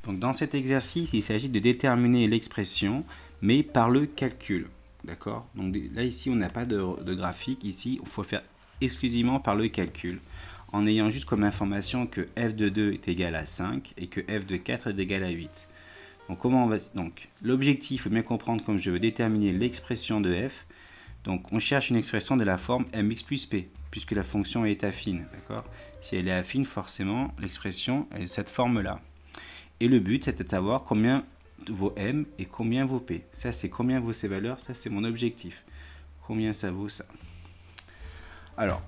Donc dans cet exercice, il s'agit de déterminer l'expression, mais par le calcul. D'accord? Donc là, ici, on n'a pas de graphique. Ici, il faut faire exclusivement par le calcul, en ayant juste comme information que f de 2 est égal à 5 et que f de 4 est égal à 8. Donc comment on va... Donc l'objectif, il faut bien comprendre, comme je veux déterminer l'expression de f. Donc on cherche une expression de la forme mx plus p, puisque la fonction est affine. D'accord? Si elle est affine, forcément, l'expression est cette forme-là. Et le but, c'était de savoir combien vaut m et combien vaut p. Ça, c'est combien vaut ces valeurs. Ça, c'est mon objectif. Combien ça vaut ça. Alors,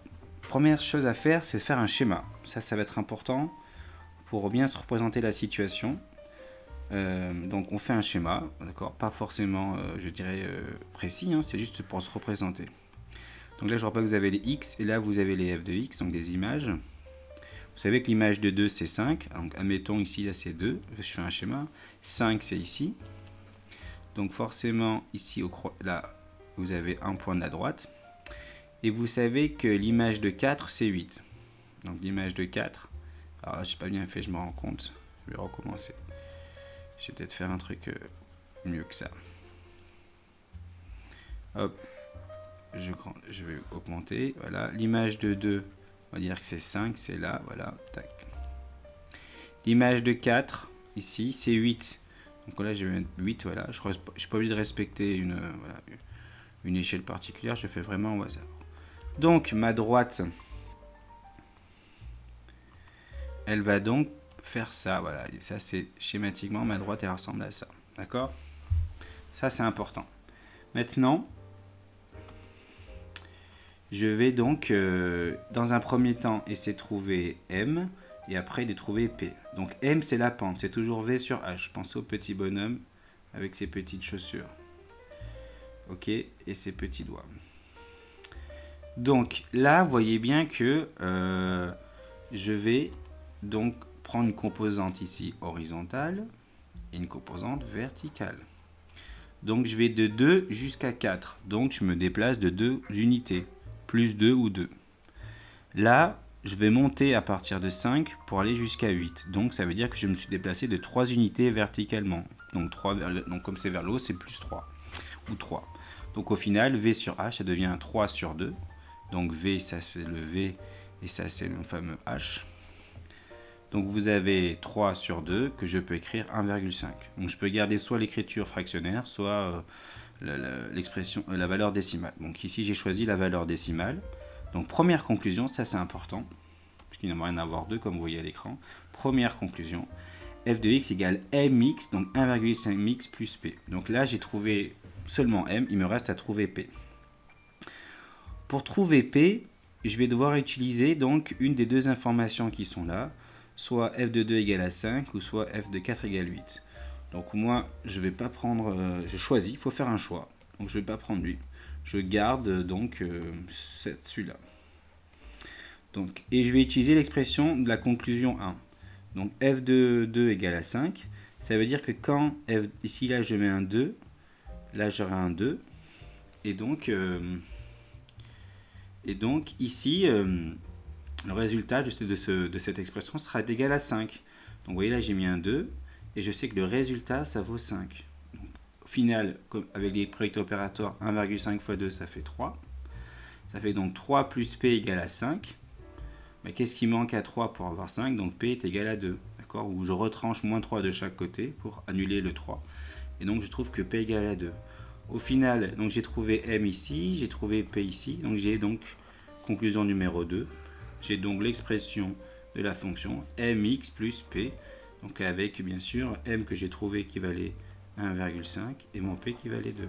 première chose à faire, c'est de faire un schéma. Ça va être important pour bien se représenter la situation. Donc, on fait un schéma, d'accord, pas forcément, je dirais, précis, hein, c'est juste pour se représenter. Donc là, je rappelle que vous avez les x et là, vous avez les f de x, donc des images. Vous savez que l'image de 2, c'est 5. Donc, admettons ici, là, c'est 2. Je fais un schéma. 5, c'est ici. Donc, forcément, ici, là, vous avez un point de la droite. Et vous savez que l'image de 4, c'est 8. Donc, l'image de 4. Alors, je n'ai pas bien fait, je me rends compte. Je vais recommencer. Je vais peut-être faire un truc mieux que ça. Hop. Je vais augmenter. Voilà. L'image de 2. On va dire que c'est 5, c'est là, voilà, tac. L'image de 4, ici, c'est 8. Donc là, je vais mettre 8, voilà. Je ne suis pas obligé de respecter une échelle particulière, je fais vraiment au hasard. Donc, ma droite, elle va donc faire ça, voilà. Et ça, c'est schématiquement, ma droite, elle ressemble à ça, d'accord? Ça, c'est important. Maintenant, je vais donc, dans un premier temps, essayer de trouver M et après de trouver P. Donc M, c'est la pente, c'est toujours V sur H. Pensez au petit bonhomme avec ses petites chaussures. Ok, et ses petits doigts. Donc là, vous voyez bien que je vais donc prendre une composante ici horizontale et une composante verticale. Donc je vais de 2 jusqu'à 4. Donc je me déplace de 2 unités. Plus 2 ou 2. Là, je vais monter à partir de 5 pour aller jusqu'à 8. Donc, ça veut dire que je me suis déplacé de 3 unités verticalement. Donc, comme c'est vers le haut, c'est plus 3. Ou 3. Donc, au final, V sur H, ça devient 3 sur 2. Donc, V, ça c'est le V. Et ça, c'est le fameux H. Donc, vous avez 3 sur 2 que je peux écrire 1,5. Donc, je peux garder soit l'écriture fractionnaire, soit... la valeur décimale. Donc ici, j'ai choisi la valeur décimale. Donc première conclusion, ça c'est important, puisqu'il n'y a rien à avoir deux, comme vous voyez à l'écran. Première conclusion, f de x égale mx, donc 1,5x plus p. Donc là, j'ai trouvé seulement m, il me reste à trouver p. Pour trouver p, je vais devoir utiliser donc une des deux informations qui sont là, soit f de 2 égale à 5, ou soit f de 4 égale 8. Donc moi, je vais pas prendre, je choisis, il faut faire un choix. Donc je vais pas prendre lui. Je garde donc celui-là. Donc, et je vais utiliser l'expression de la conclusion 1. Donc f de 2 égale à 5. Ça veut dire que quand f, ici là je mets un 2, là j'aurai un 2. Et donc ici, le résultat de cette expression sera égal à 5. Donc vous voyez là j'ai mis un 2. Et je sais que le résultat, ça vaut 5. Donc, au final, avec les produits opératoires, 1,5 fois 2, ça fait 3. Ça fait donc 3 plus P égale à 5. Mais qu'est-ce qui manque à 3 pour avoir 5? Donc P est égal à 2. D'accord? Où je retranche moins 3 de chaque côté pour annuler le 3. Et donc je trouve que P égale à 2. Au final, donc j'ai trouvé M ici, j'ai trouvé P ici. Donc j'ai donc, conclusion numéro 2, j'ai donc l'expression de la fonction mx plus P. Donc avec bien sûr m que j'ai trouvé qui valait 1,5 et mon p qui valait 2.